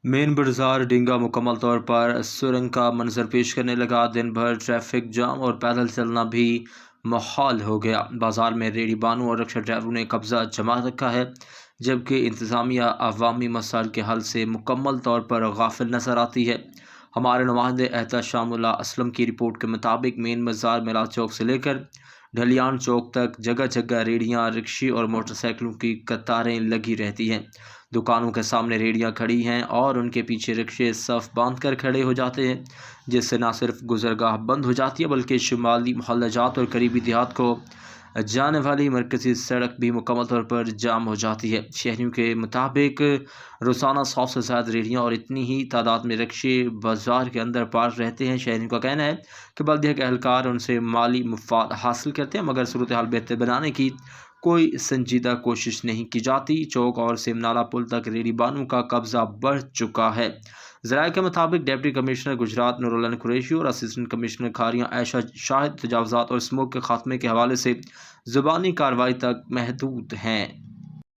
مین بازار ڈنگا مکمل طور پر سرنگ کا منظر پیش کرنے لگا۔ دن بھر ٹریفک جام اور پیدل چلنا بھی محال ہو گیا۔ بازار میں ریڑھی بانوں اور رکشہ ڈرائیوروں نے قبضہ جما رکھا ہے، جبکہ انتظامیہ عوامی مسائل کے حل سے مکمل طور پر غافل نظر آتی ہے۔ ہمارے نمائندے احتشام اللہ اسلم کی رپورٹ کے مطابق مین بازار میلا چوک سے لے کر ڈھلیان چوک تک جگہ جگہ ریڑھیاں، رکشے اور موٹر سائیکلوں کی قطاریں لگی رہتی ہیں۔ دکانوں کے سامنے ریڑھیاں کھڑی ہیں اور ان کے پیچھے رکشے صف باندھ کر کھڑے ہو جاتے ہیں، جس سے نہ صرف گزرگاہ بند ہو جاتی ہے بلکہ شمالی محلہ جات اور قریبی دیہات کو جانے والی مرکزی سڑک بھی مکمل طور پر جام ہو جاتی ہے۔ شہریوں کے مطابق روزانہ 100 سے زائد ریڑھیاں اور اتنی ہی تعداد میں رکشے بازار کے اندر پارک رہتے ہیں۔ شہریوں کا کہنا ہے کہ بلدیہ کے اہلکار ان سے مالی مفاد حاصل کرتے ہیں، مگر صورتحال بہتر بنانے کی کوئی سنجیدہ کوشش نہیں کی جاتی۔ چوک اور سیمنالہ پل تک ریڑھی بانوں کا قبضہ بڑھ چکا ہے۔ ذرائع کے مطابق ڈپٹی کمشنر گجرات نور العین قریشی اور اسسٹنٹ کمشنر کھاریاں عائشہ شاہد تجاوزات اور اسموگ کے خاتمے کے حوالے سے زبانی کارروائی تک محدود ہیں۔